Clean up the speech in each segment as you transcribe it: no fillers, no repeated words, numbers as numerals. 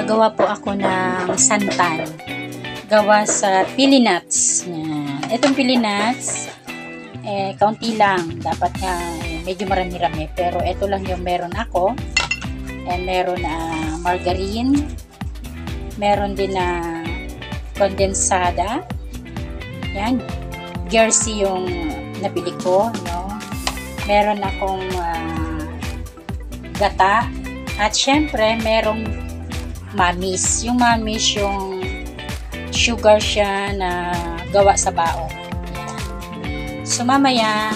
Gagawa po ako ng santan. Gawa sa pili nuts. Yan. Itong pili nuts, kaunti lang. Dapat nga, medyo marami-rami. Pero ito lang yung meron ako. And meron margarine. Meron din na kondensada. Yan. Jersey yung nabili ko. No? Meron akong gata. At syempre, merong mamis. Yung mamis, yung sugar siya na gawa sa baon. Yan. So, mamaya,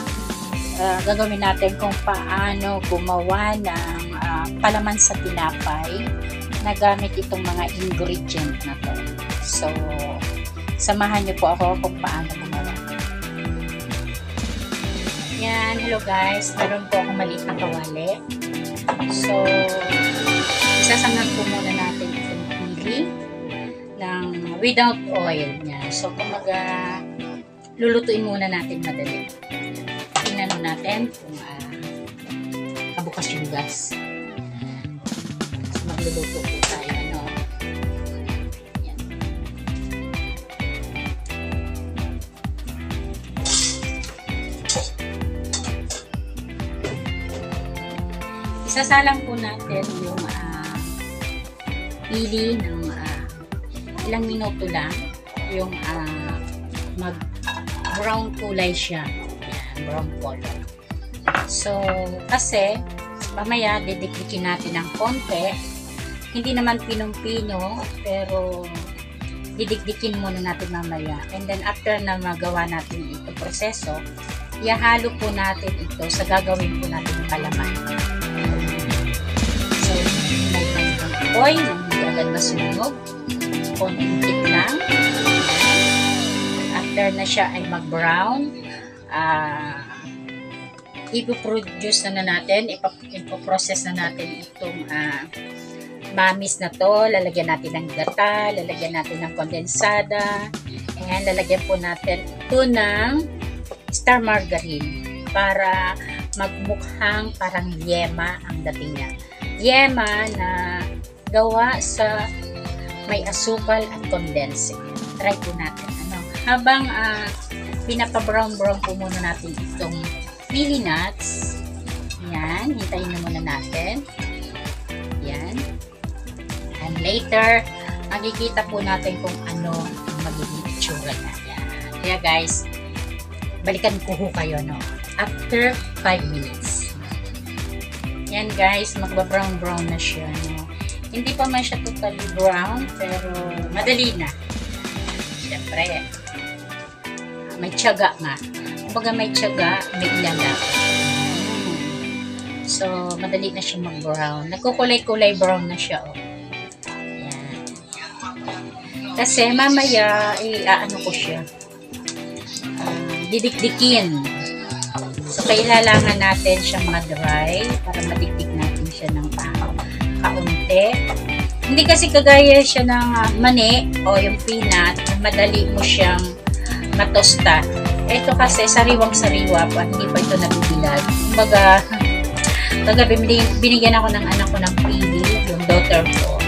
gagawin natin kung paano gumawa ng palaman sa tinapay na gamit itong mga ingredient na to. So, samahan niyo po ako kung paano gumawa. Yan, hello guys. Meron po akong maliit na kawali. So, isasangag po muna natin itong pili ng without oil niya. So, kumaga, lulutuin muna natin madali. Tingnan natin kung kabukas yung gas. So, magluluto po tayo. Yan. Isasalang po natin yung pili ng ilang minuto lang yung mag brown kulay siya. Yan, brown color. So, kasi mamaya didikdikin natin ng konti. Hindi naman pinong-pino, pero didikdikin muna natin mamaya. And then after na magawa natin ito proseso, ihahalo po natin ito sa gagawin po natin ng palaman. So, may apoy, hindi agad masunog. Konting tip lang. After na siya ay mag-brown, ipoproduce na natin, ipoprocess na natin itong mamis na to. Lalagyan natin ng gata, lalagyan natin ng kondensada, and lalagyan po natin ito ng star margarine para magmukhang parang yema ang dating niya. Yema na gawa sa may asukal at kondense. Try po natin. Habang pinapa-brown-brown po muna natin itong pili nuts. Yan. Hintayin na muna natin. Yan. And later, makikita po natin kung ano ang magiging itsura niya. Yan. Kaya guys, balikan ko kayo, no? After 5 minutes. Yan guys, magba-brown-brown na siya, no? Hindi pa man siya totally brown, pero madali na. Siyempre, may tiyaga nga. Kumbaga may tiyaga, may ilaga. So, madali na siya mag-brown. Nagkukulay-kulay brown na siya, oh. Yan. Kasi mamaya, ano ko siya, didikdikin. So, kailangan natin siyang ma-dry para madikdik natin siya ng kaunti. Hindi kasi kagaya siya ng mani o yung peanut, madali mo siyang matosta. Ito kasi sariwang-sariwa pa, hindi pa ito nabibilad. Kumbaga, kagabi binigyan ako ng anak ko ng pili, yung daughter ko.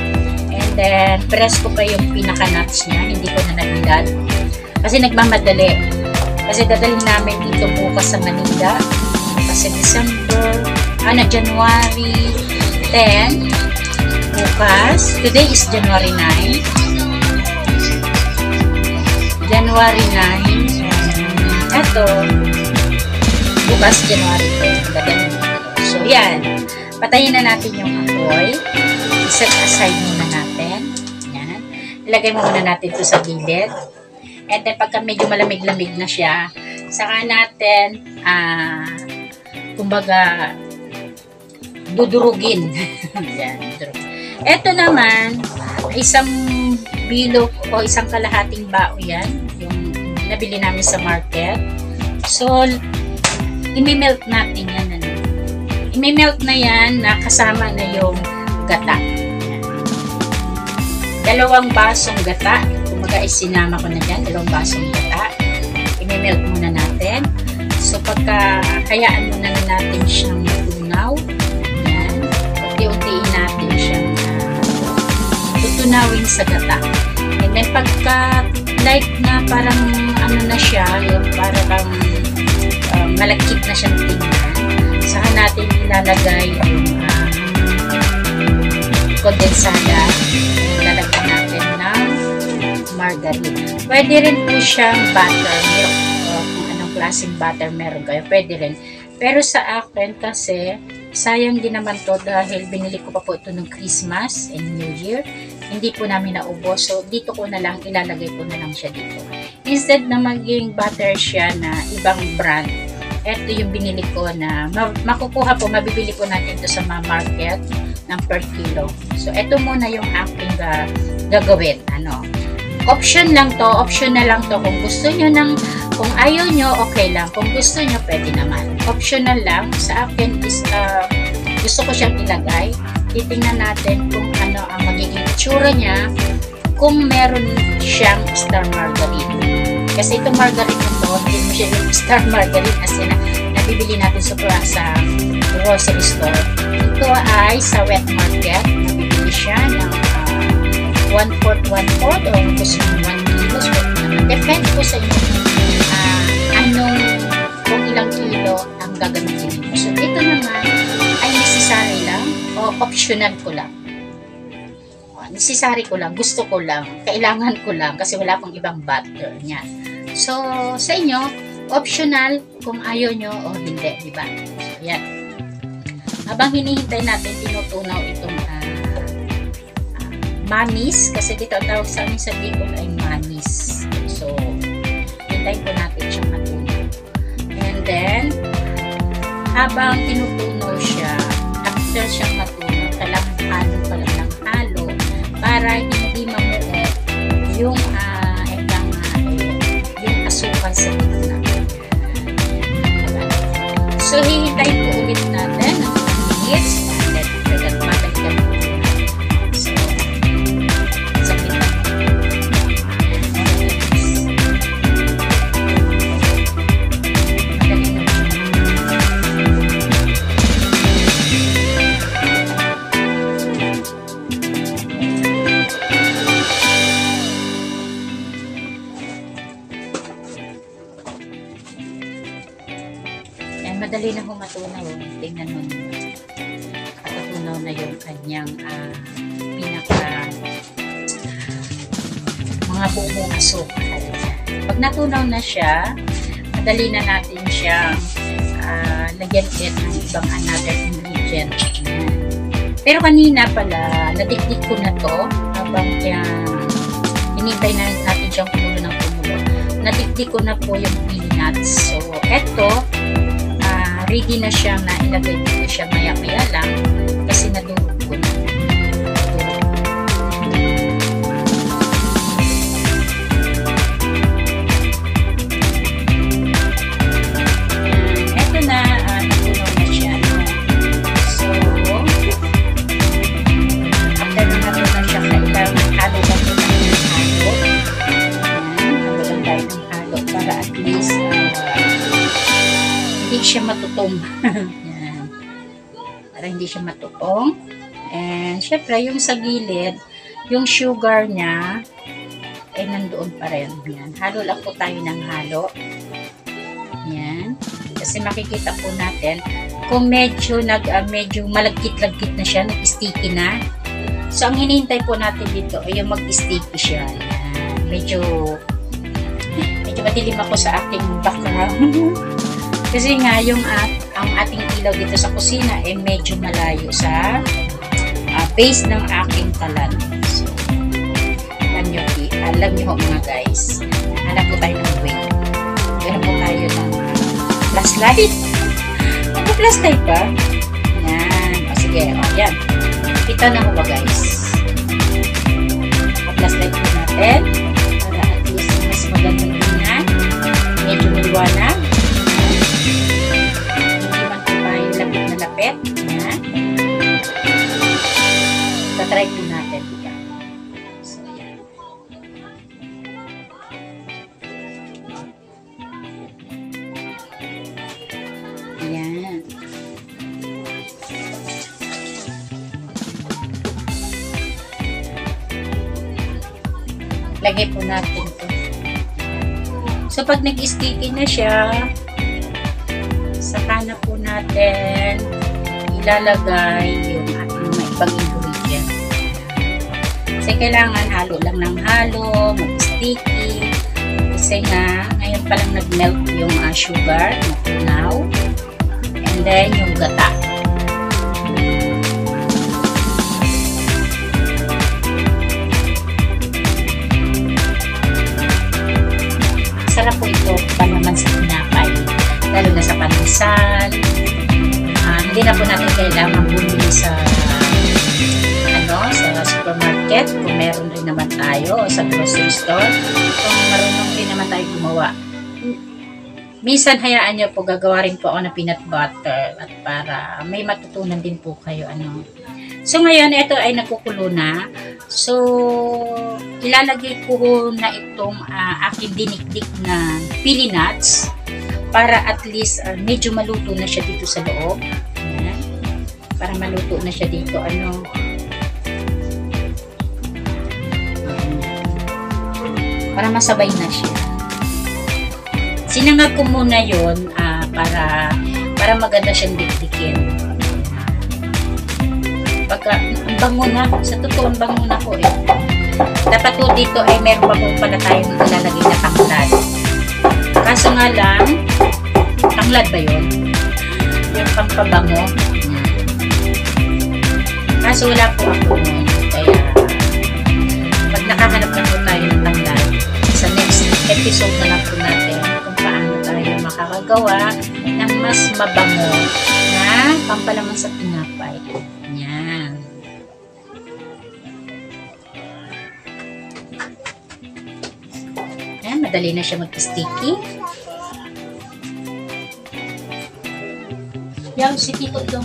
And then, press ko pa yung pinaka-nuts niya, hindi ko na nabilad. Kasi nagmamadali. Kasi dadalhin namin ito bukas sa Manila. Kasi January 10. Bukas. Today is January 9. January 9. Ito. Bukas January 10. So, yan. Patayin na natin yung apoy. Set aside muna natin. Yan. Ilagay muna natin ito sa gilid. And then, pagka medyo malamig-lamig na siya, saka natin, kumbaga, dudurugin. Yan, dudurugin. Ito naman, isang bilog o isang kalahating bao yan, yung nabili namin sa market. So, imimelt natin yan. Imimelt na yan na kasama na yung gata. Yan. 2 basong gata. Kumaga isinama ko na dyan. 2 basong gata. Imimelt muna natin. So, pagka hayaan muna na natin siyang matunaw. Yan. Unti-untiin natin siyang tunawin sa gata. And then pagka like na parang ano na siya, yung parang malagkit na siyang tingnan, saka natin ilalagay yung kondensada. Lalagyan natin ng margarine. Pwede rin po siyang buttermilk, kung anong klaseng butter meron kayo, pwede rin. Pero sa akin kasi sayang din naman to dahil binili ko pa po ito ng Christmas and New Year. Hindi po namin naubos. So, dito ko na lang, ilalagay ko na lang siya dito. Instead na maging butter siya na ibang brand, ito yung binili ko na makukuha po, mabibili po natin ito sa market ng per kilo. So, ito muna yung aking gagawin. Option lang to, optional lang to. Kung gusto nyo kung ayaw nyo, okay lang. Kung gusto nyo, pwede naman. Optional lang. Sa akin is, gusto ko siyang ilagay. Titingnan natin kung ano ang magiging itsura niya kung meron siyang star margarine. Kasi itong margarine ito, hindi mo siya yung star margarine kasi nabibili natin sa grocery store. Ito ay sa wet market. Nabibili siya ng 1/4 o gusto ng 1 kilo. So, depende po sa inyo kung ilang kilo ang gagamitin nyo. So, ito naman ay necessary lang o optional ko lang. Necessary ko lang, gusto ko lang, kailangan ko lang kasi wala pang ibang butter niyan. So, sa inyo, optional kung ayaw nyo o hindi, diba? So, yan. Habang hinihintay natin, tinutunaw itong manis, kasi dito ang tawag sa amin sa Bicol ay manis. So, hintayin po natin siyang matunaw. And then, habang tinutunaw siya, after siyang matunaw, kailangan halo pa lang ng halo para hindi mamuot yung yung asukal sa gitna. So, hihintayin po ulit natin ng minutes and then babalikan po. So, sa gitna. Madali na. Madali na humatunaw. Tingnan mo. Natutunaw na yung kanyang mga buong asukal. Pag natunaw na siya, madali na natin siyang lagyan ulit ng ibang another ingredient. Pero kanina pala, nadikdik ko na to habang hinintay na natin siyang kumulo ng kumulo. Nadikdik ko na po yung peanuts. So, eto, ready na siya na ilagay dito siya maya-maya lang kasi nadurog ko na. Ito na, natunaw na siya. So, after na natunaw na siya, kailangan halo lang ito ng halo. Halo lang tayo ng halo para at least hindi siya matutong. Yan. Para hindi siya matutong. And, syempre, yung sa gilid, yung sugar niya, ay nandoon pa rin. Yan. Halo lang po tayo ng halo. Yan. Kasi makikita po natin, kung medyo malagkit-lagkit na siya, nag-sticky na. So, ang hinihintay po natin dito, ay yung mag-sticky siya. Yan. Medyo madilim ako sa ating background. Kasi nga, ang ating ilaw dito sa kusina ay medyo malayo sa base ng aking talan. So, alam nyo mga guys, hanap po tayo ng way. Hanap po tayo ng flashlight. Mag-flashlight ba? Yan. O sige, yan. Kita na mo ba guys? Mag-flashlight po natin para at least mas magandang tingnan. Medyo maliwanag. Lapit. Yan. Tatry po natin. So, yan. Yan. Lagay po natin ito. So, pag nag-sticky na siya, saka na po natin ilalagay yung ating mga ibang ingredient. Kasi kailangan halo lang ng halo, mag-sticky. Kasi nga, ngayon pa lang nag-melt yung sugar, natunaw. And then, yung gata. Sarap po ito pa naman sa tinapay. Lalo na sa pandesal. Hindi na po natin kailangan bumili sa supermarket kung meron rin naman tayo o sa grocery store. Kung marunong rin naman tayo gumawa. Minsan hayaan nyo po, gagawa rin po ako ng peanut butter at para may matutunan din po kayo. So ngayon, ito ay nagkukulo na. So, ilalagay ko na itong aking dinikdik na pili nuts para at least medyo maluto na siya dito sa loob. Ayan. Para maluto na siya dito. Para masabay na siya. Sinangag ko muna yun para maganda siyang dikdikin. Pagka, ang bango na, sa totoo ang bango na po eh. Dapat po dito ay meron pa po pala tayong ilalagay na tanglad. Kaso nga lang, tanglad ba yun? Yung pampabango. Kaso wala po ako nun. Kaya, pag nakahanap na po tayo ng tanglad, sa next episode na lang po natin kung paano tayo makakagawa ng mas mabango na pampalaman sa tinapay. Yan. Yan, madali na siya mag-sticky. Yan, si Tito Dong.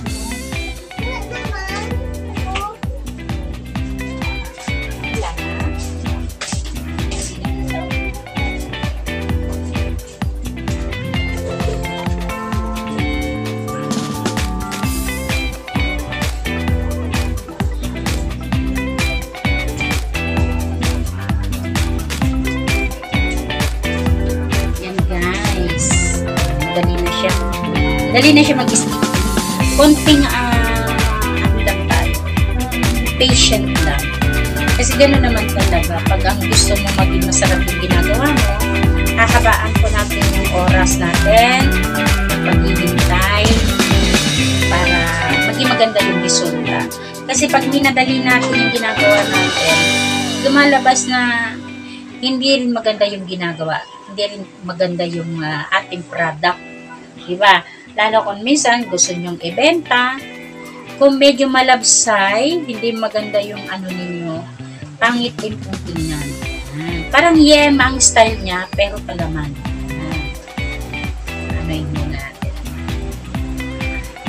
Dali na siya mag-stick. Konting lang tayo. Patient lang. Kasi gano'n naman talaga. Pag ang gusto mo maging masarap yung ginagawa mo, hahabaan po natin yung oras natin, yung paghihintay, para maging maganda yung resulta. Kasi pag minadali natin yung ginagawa natin, lumalabas na hindi rin maganda yung ginagawa. Hindi rin maganda yung ating product. Diba? Lalo kung minsan gusto nyong ibenta, kung medyo malabsay, hindi maganda yung ninyo, pangit din pong tingnan. Parang yema ang style niya, pero palaman. Anoyin mo natin.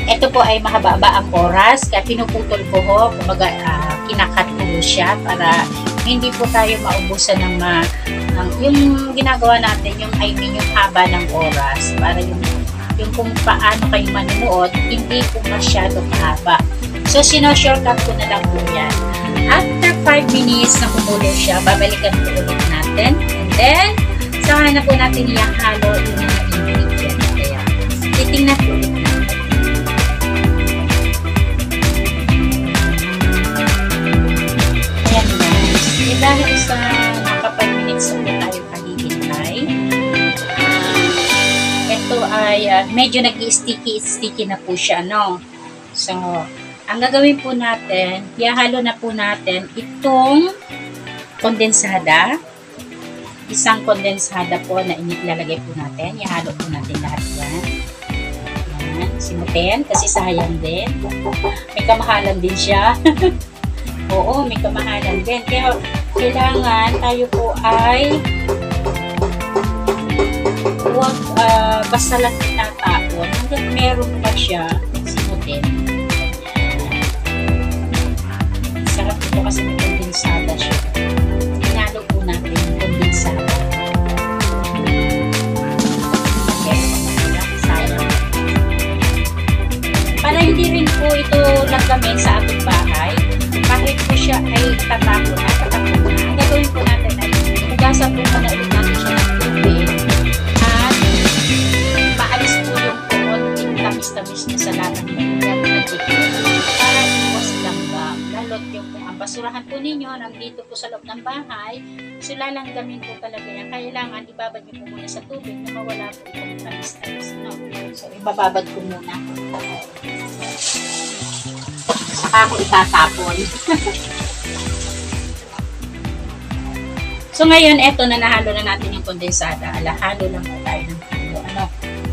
Ito po ay mahaba-haba ang oras, kaya pinuputol ko ho, kumbaga kinakat ko siya para hindi po tayo maubusan ng yung ginagawa natin, yung haba ng oras, para yung kung paano kayo manunood, hindi po masyado mahaba. So, sino-shortcut ko na lang po yan. After 5 minutes na kumulo siya, babalikan po ulit natin. And then, saka na po natin ihalo yung mga ingredients. Kaya, titingnan po ulit natin. Ayan guys. Dahil sa naka 5 minutes na po tayo kahihintay, ito ay medyo nag-sticky na po siya, no? So, ang gagawin po natin, ihalo na po natin itong kondensada. Isang kondensada po na inilalagay po natin. Ihalo po natin lahat yan. Yan, simutin kasi sayang din. May kamahalan din siya. Oo, may kamahalan din. Kaya kailangan tayo po ay huwag basta lang itatapon hanggang meron pa siya, simutin. Sarap ito kasi may kondensada siya. Hinalo po natin yung kondensada. Okay, sayang. Para hindi rin po ito lagamin sa ating bahay, kahit po siya ay tatapon na. Ang gagawin po natin ay sasabukan na ulit natin siya ng tubig at maalis po yung konting tamis-tamis niya sa latang niya para iwas langgam. Lalot yung kung ang basurahan po ninyo nandito po sa loob ng bahay, so lalanggamin po talaga yan. Kailangan ibabad niyo po muna sa tubig na mawala po itong tamis-tamis. No? So ibababad ko muna. Saka ako itatapon. So ngayon, eto na nahalo na natin yung kondensada. Halo lang po tayo ng halo.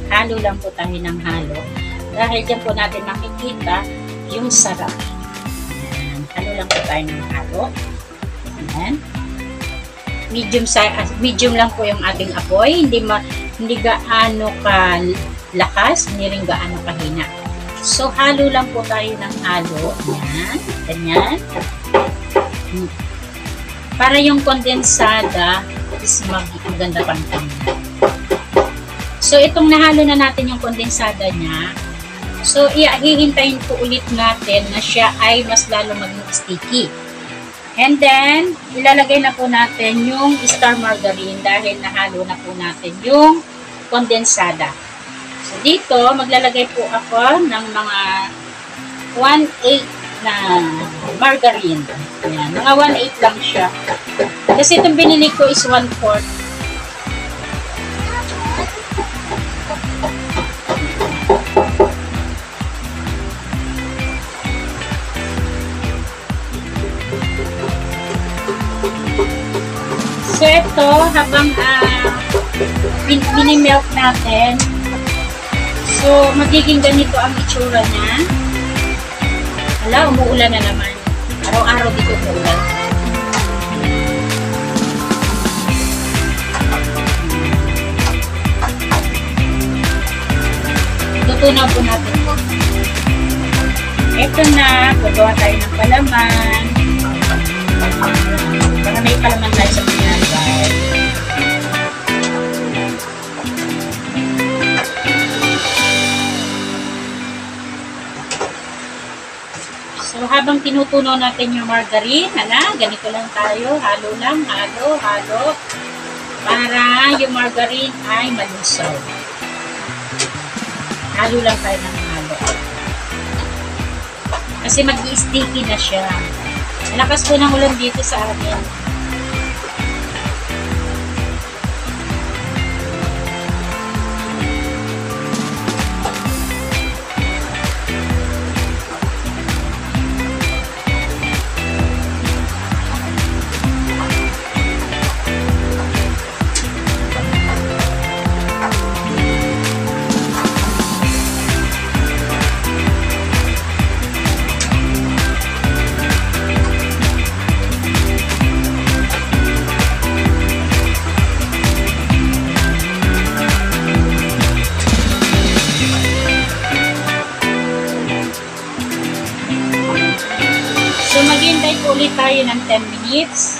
Halo lang po tayo ng halo. Dahil dyan po natin makikita yung sarap. Ayan. Halo lang po tayo ng halo. Ayan. Medium lang po yung ating apoy. Hindi gaano ka lakas, hindi rin gaano kahina. So, halo lang po tayo ng halo. Ayan. Ganyan. Para yung kondensada is maganda pang tingnan. So, itong nahalo na natin yung kondensada niya. So, hihintayin po ulit natin na siya ay mas lalo maging sticky. And then, ilalagay na po natin yung star margarine dahil nahalo na po natin yung kondensada. So, dito, maglalagay po ako ng mga 1/8 na margarine. Ayan, mga 1/8 lang siya. Kasi itong binili ko is 1/4. So, ito, habang minimelt natin, so, magiging ganito ang itsura niya. Wala, umuulan na naman. Araw-araw dito umuulan. Tutunaw po natin. Ito na, gagawa tayo ng palaman. Para may palaman tayo sa pinagay. So, habang tinutunaw natin yung margarine, ganito lang tayo, halo lang, halo. Para yung margarine ay malusaw. Halo lang tayo ng halo. Kasi mag-i-sticky na siya. Malakas po ng ulan dito sa amin. So, maghintay po ulit tayo ng 10 minutes.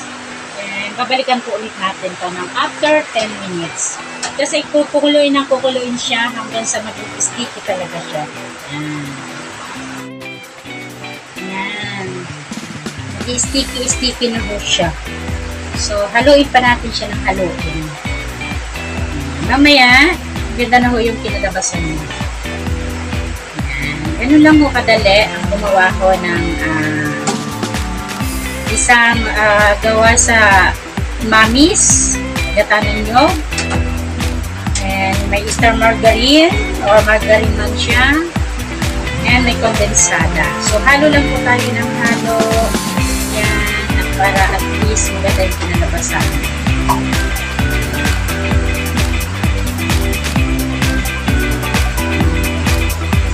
And babalikan po ulit natin ito ng after 10 minutes. Kasi kukuluin siya hanggang sa maging sticky talaga siya. Yan. Sticky na po siya. So, haluin pa natin siya ng haluin. Mamaya, ganda na ho yung kinalabasan niya. Ganun lang ho kadali ang gumawa ko ng isang gawa sa mamis, gata ninyo. And may star margarine or margarine man siya. And may kondensada. So, halo lang po tayo ng halo. Yan. At para at least maganda yung kinalabasan.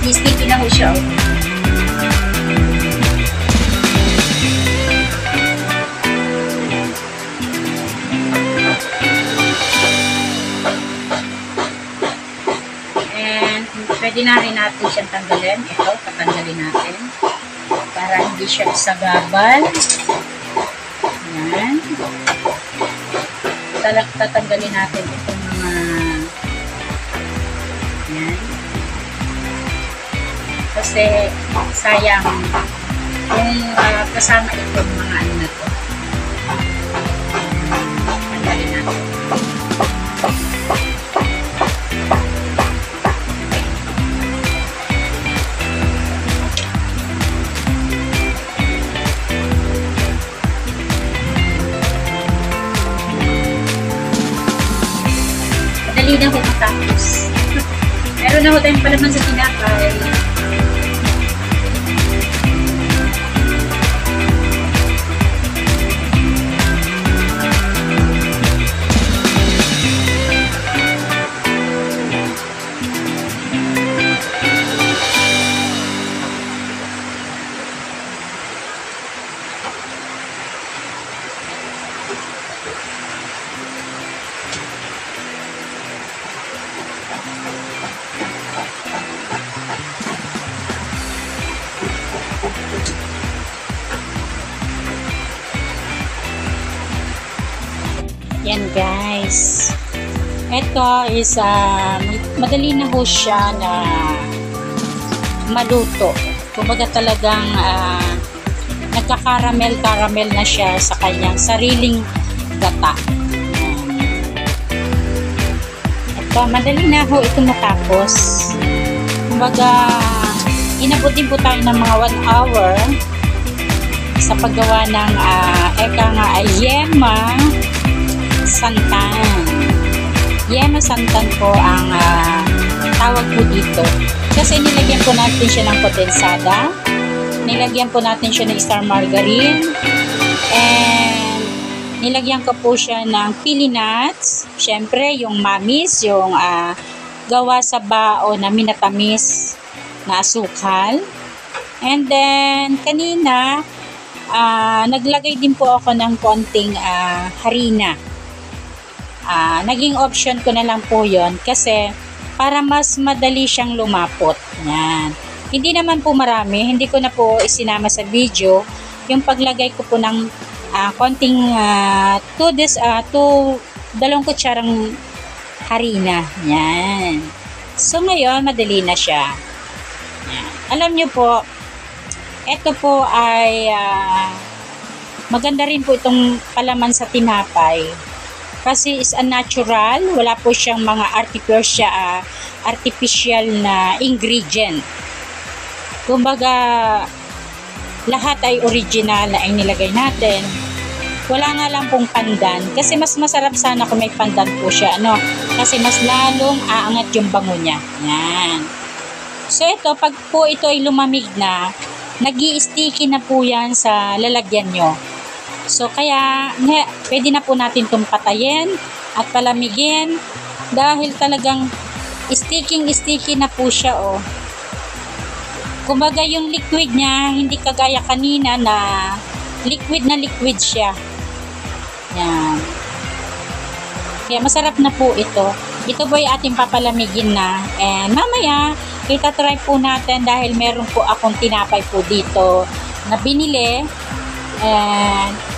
Sticky na ho siya. And pwede na rin natin siyang tanggalin. Ito, tatanggalin natin. Para hindi siya isagabal. Yan. Tatanggalin natin itong mga yan. Kasi sayang kung kasama itong mga ano na to. Tanggalin natin. na ho tayong palaman sa tinapay. Yan guys. Ito is madali na ho siya na maluto. Kumbaga talagang nagka-caramel na siya sa kanyang sariling gata. Ito, madali na ho ito matapos. Kumbaga, inabot din po tayo ng mga 1 hour sa paggawa ng yema santan. Yema santan po ang tawag po dito. Kasi nilagyan po natin siya ng kondensada. Nilagyan po natin siya ng star margarine. And nilagyan ko po siya ng pili nuts. Siyempre, yung mamis, yung gawa sa bao na minatamis na asukal. And then, kanina, naglagay din po ako ng konting harina. Naging option ko na lang po yon kasi para mas madali siyang lumapot. Yan. Hindi naman po marami, hindi ko na po isinama sa video yung paglagay ko po ng konting 2 kutsarang harina. Yan. So ngayon, madali na siya. Yan. Alam nyo po, ito po ay maganda rin po itong palaman sa tinapay. Kasi is a natural, wala po siyang mga artificial na ingredient. Kumbaga, lahat ay original na inilagay natin. Wala nga lang pong pandan. Kasi mas masarap sana kung may pandan po siya. Kasi mas lalong aangat yung bango niya. Yan. So ito, pag po ito ay lumamig na, nag-i-sticky na po yan sa lalagyan nyo. So, kaya, pwede na po natin itong patayin at palamigin dahil talagang sticky na po siya, oh. Kumbaga, yung liquid niya, hindi kagaya kanina na liquid siya. Yan. Kaya, masarap na po ito. Ito po ay ating papalamigin na. And, mamaya, itatry po natin dahil meron po akong tinapay po dito na binili. And,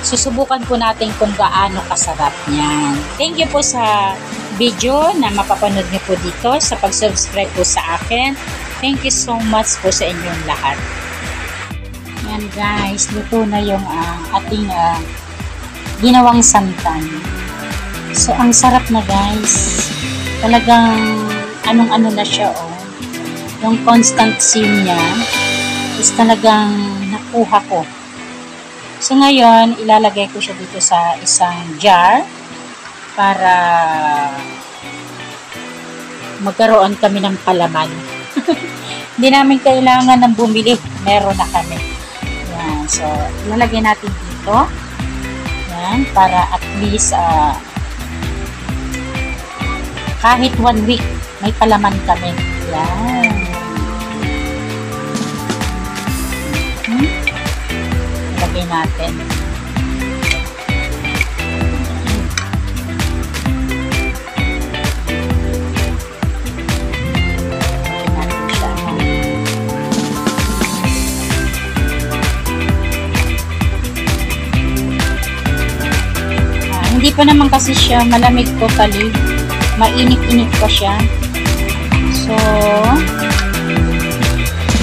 susubukan po natin kung gaano kasarap niyan. Thank you po sa video na mapapanood niyo po dito, sa pag-subscribe po sa akin. Thank you so much po sa inyong lahat. Yan guys, luto na yung ating ginawang santan. So, ang sarap na guys. Talagang anong-ano na siya, oh. Yung constant steam niya is talagang nakuha ko. So, ngayon, ilalagay ko siya dito sa isang jar para magkaroon kami ng palaman. Hindi namin kailangan ng bumili. Meron na kami. Yan. So, ilalagay natin dito. Yan. Para at least kahit 1 week may palaman kami. Yan. Ilagay natin. Hindi pa naman kasi siya malamig totally. Mainit-init pa siya. So,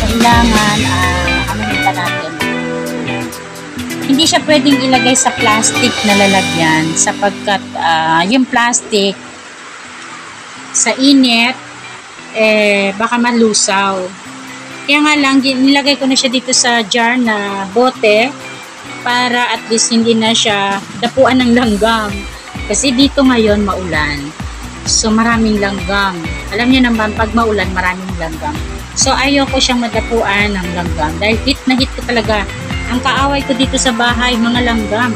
kailangan ano pa natin. Hindi siya pwedeng ilagay sa plastic na lalagyan sapagkat yung plastic sa init baka malusaw. Kaya nga lang nilagay ko na siya dito sa jar na bote para at least hindi na siya dapuan ng langgam. Kasi dito ngayon maulan. So, maraming langgam. Alam niyo naman, pag maulan, maraming langgam. So, ayoko siyang madapuan ng langgam. Dahil hit na hit ko talaga. Ang kaaway ko dito sa bahay, mga langgam.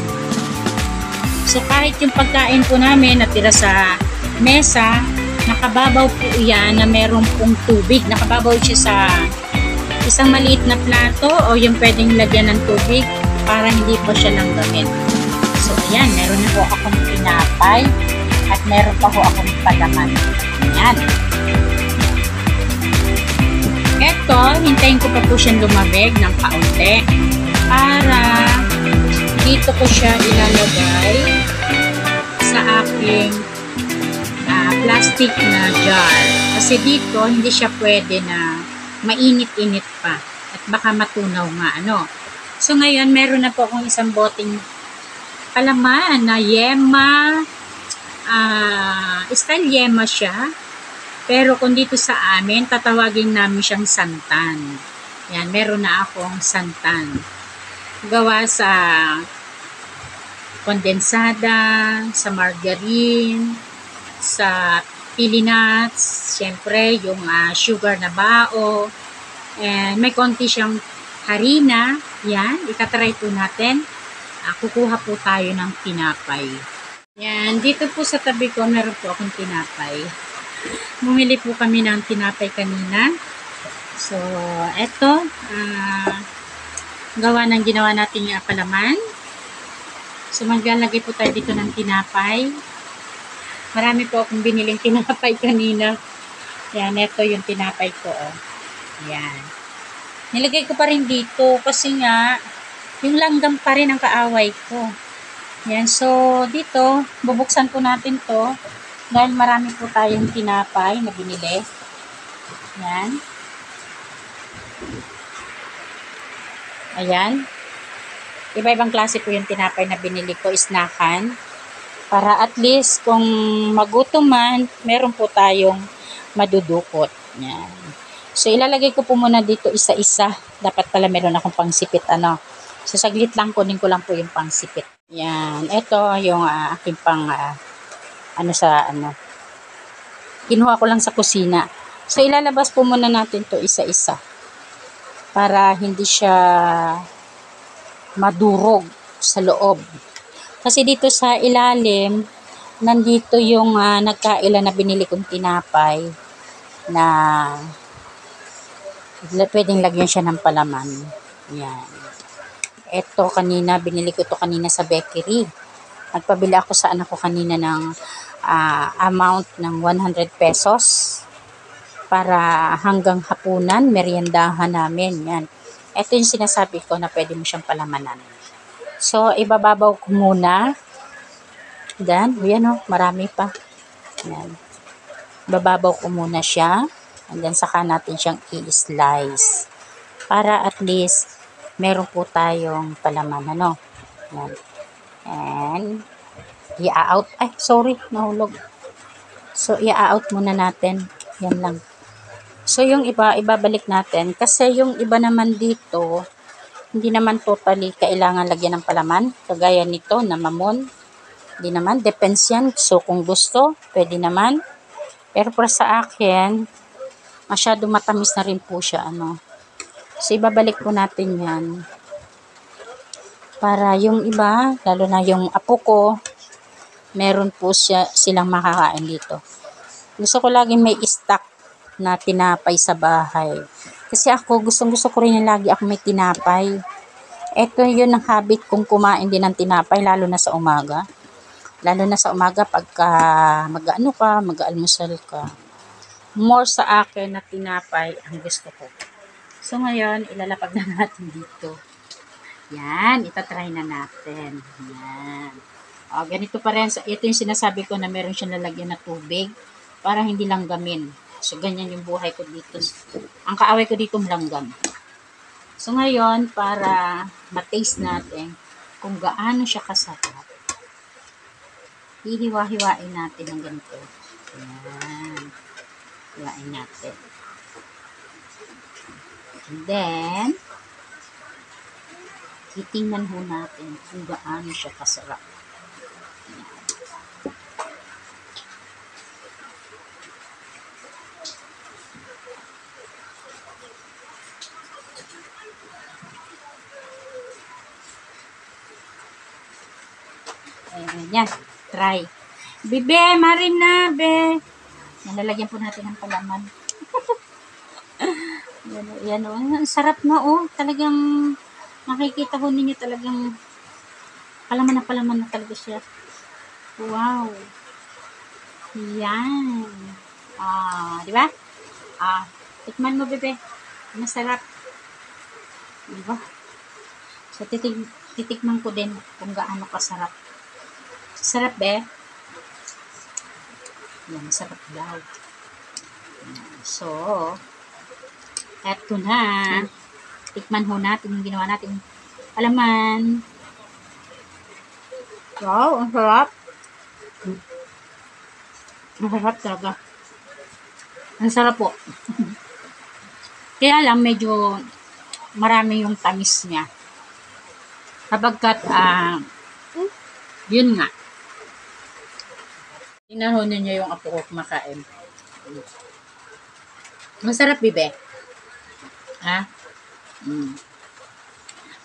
So, kahit yung pagkain po namin natira sa mesa, nakababaw po yan na meron pong tubig. Nakababaw siya sa isang maliit na plato o yung pwedeng lagyan ng tubig para hindi po siya langgamin. So, ayan, meron na po akong tinapay at meron pa po akong palaman. Ayan. Eto, hintayin ko pa po siyang lumabig ng kaunti para dito ko siya ilalagay sa aking plastic na jar. Kasi dito, hindi siya pwede na mainit-init pa at baka matunaw nga, ano. So, ngayon, meron na po akong isang boteng palaman na yema. Style yema siya. Pero kung dito sa amin, tatawagin namin siyang santan. Yan, meron na akong santan. Gawa sa kondensada, sa margarine, sa pili nuts, syempre yung sugar na bao, and may konti siyang harina. Yan, itatry po natin. Kukuha po tayo ng tinapay. Yan, dito po sa tabi ko meron po akong tinapay. Bumili po kami ng tinapay kanina. So, eto, ginawa natin yung palaman. So, maglalagay po tayo dito ng tinapay. Marami po akong biniling tinapay kanina. Yan, ito yung tinapay ko. Oh. Yan. Nilagay ko pa rin dito kasi nga, yung langgam pa rin ang kaaway ko. Yan, so dito, bubuksan po natin to dahil marami po tayong tinapay na binili. Yan. Ayan. Iba-ibang klase po yung tinapay na binili ko, snackan. Para at least kung magutom man, meron po tayong madudukot. Yan. So ilalagay ko po muna dito isa-isa. Dapat pala meron akong pangsipit, ano. So saglit lang, kunin ko lang po yung pangsipit. Yan. Ito yung aking pang kinuha ko lang sa kusina. So ilalabas po muna natin to isa-isa. Para hindi siya madurog sa loob. Kasi dito sa ilalim, nandito yung nagkaila na binili kong tinapay na pwedeng lagyan siya ng palaman. Yan. Ito kanina, binili ko to kanina sa bakery. Nagpabili ako sa anak ko kanina ng amount ng 100 pesos para hanggang hapunan, meriendahan namin. Yan. Ito yung sinasabi ko na pwede mo siyang palamanan. So, ibababaw ko muna. Then, yan o, marami pa. Yan. Ibababaw ko muna siya. And then, saka natin siyang i-slice. Para at least, meron po tayong palaman. Ano? Yan. And, i-out. Ay, sorry, nahulog. So, i-out muna natin. Yan lang. So, yung iba, ibabalik natin. Kasi yung iba naman dito, hindi naman totally kailangan lagyan ng palaman. Kagaya nito na mamon. Hindi naman. Depends yan. So, kung gusto, pwede naman. Pero para sa akin, masyado matamis na rin po siya. Ano. So, ibabalik po natin yan. Para yung iba, lalo na yung apo ko, meron po silang makakain dito. Gusto ko lagi may stock na tinapay sa bahay. Kasi ako, gustong-gusto ko rin yung lagi ako may tinapay. Ito yun ang habit kong kumain din ng tinapay, lalo na sa umaga. Lalo na sa umaga, pagka mag-almusal ka. More sa akin na tinapay ang gusto ko. So ngayon, ilalapag na natin dito. Yan, itatry na natin. Yan. O, ganito pa rin. Ito yung sinasabi ko na meron siyang lalagyan na tubig para hindi langgamin. So, ganyan yung buhay ko dito. Ang kaaway ko dito langgam. So, ngayon, para ma-taste natin kung gaano siya kasarap, hihiwa-hiwain natin ng ganito. Ayan. Hiwain natin. And then, titingnan ho natin kung gaano siya kasarap. Yan. Try. Bibe, marin na, be. Yan, lalagyan po natin ng palaman. Yan, oh. Ang sarap na, oh. Talagang, makikita ko ninyo talagang palaman na talaga siya. Wow. Yan. Di ba? Tikman mo, bebe. Masarap. Di ba? So, titikman ko din kung gaano kasarap. Sarap, be. Yan, masarap daw. So, eto na. Tikman ho natin yung ginawa natin. Palaman. Wow, ang sarap. Ang sarap talaga. Ang sarap po. Kaya lang, medyo marami yung tamis niya. Kapagkat, yun nga. Tinahon niyo yung apo ko kumakain. Masarap, bibe.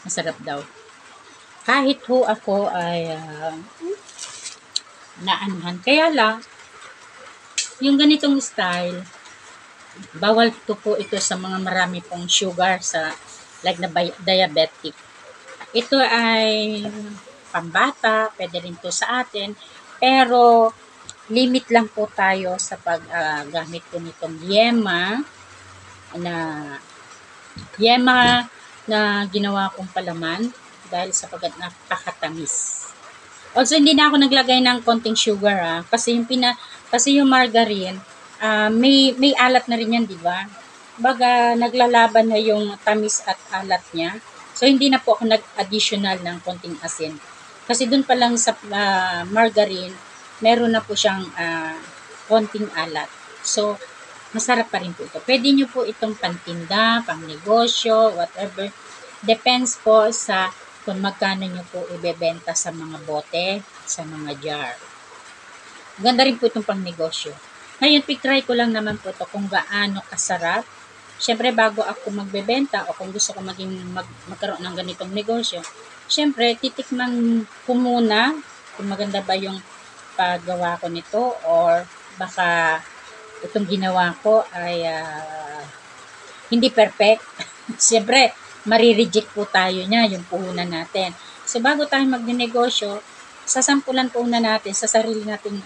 Masarap daw. Kahit ho ako ay naanuhan. Kaya lang, yung ganitong style, bawal to po ito sa mga marami pong sugar sa like na diabetic. Ito ay pambata, pwede rin to sa atin, pero limit lang po tayo sa paggamit po nitong yema na ginawa kong palaman dahil sapagkat napakatamis. Also, hindi na ako naglagay ng konting sugar kasi yung margarine, may alat na rin yan, di ba? Baga, naglalaban na yung tamis at alat niya. So, hindi na po ako nag-additional ng konting asin. Kasi dun pa lang sa margarine, meron na po siyang konting alat. So, masarap pa rin po ito. Pwede nyo po itong pantinda, pang negosyo, whatever. Depends po sa kung magkano nyo po ibebenta sa mga bote, sa mga jar. Ganda rin po itong pang negosyo. Ngayon, try ko lang naman po ito kung gaano kasarap. Siyempre, bago ako magbebenta o kung gusto ko magkaroon ng ganitong negosyo, siyempre, titikman ko muna kung maganda ba yung paggawa ko nito or baka itong ginawa ko ay hindi perfect. Siyempre, marireject po tayo niya, yung puhunan natin. So, bago tayo magnegosyo, sasampulan po na natin sa sarili nating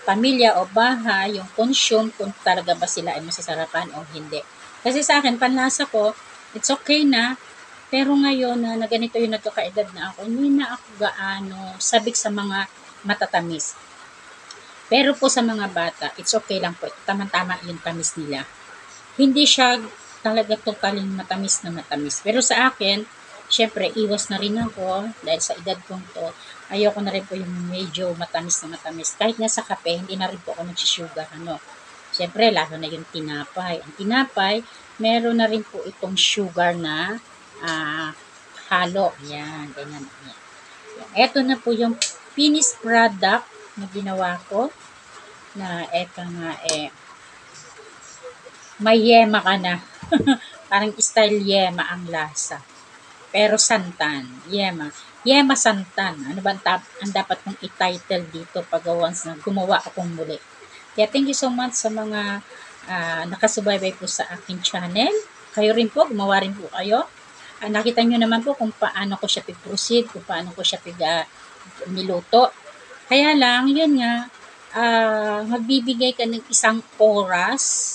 pamilya o bahay, yung consume, kung talaga ba sila ay masasarapan o hindi. Kasi sa akin, panlasa ko, it's okay na, pero ngayon na ganito yung nagkakaedad na ako, hindi na ako gaano sabik sa mga matatamis. Pero po sa mga bata, it's okay lang po. Tama-tama yung tamis nila. Hindi siya talaga totaling matamis na matamis. Pero sa akin, syempre, iwas na rin ako dahil sa edad kong to. Ayoko na rin po yung medyo matamis na matamis. Kahit nga sa kape, hindi na rin po ako nagsisugar. Syempre, lalo na yung tinapay. Ang tinapay, meron na rin po itong sugar na halo. Yan, ganyan. Yan. Ito na po yung finished product na ginawa ko. Na eto nga may yema ka na. Parang style yema ang lasa. Pero santan, yema. Yema santan. Ano ba ang dapat kong i-title dito pag once na gumawa akong muli. Kaya thank you so much sa mga nakasubaybay po sa aking channel. Kayo rin po, gumawa rin po kayo. Nakita nyo naman po kung paano ko siya pig-proceed, kung paano ko siya niluto. Kaya lang, yun nga, magbibigay ka ng isang oras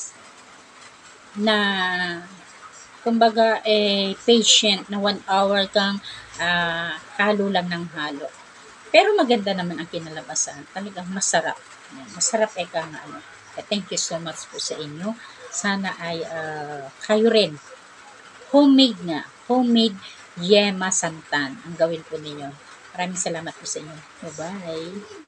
na kumbaga patient na 1 hour kang halo lang ng halo. Pero maganda naman ang kinalabasan. Talagang masarap. Masarap ka nga ano. Thank you so much po sa inyo. Sana ay kayo rin. Homemade yema santan ang gawin po ninyo. Maraming salamat po sa inyo. Bye-bye.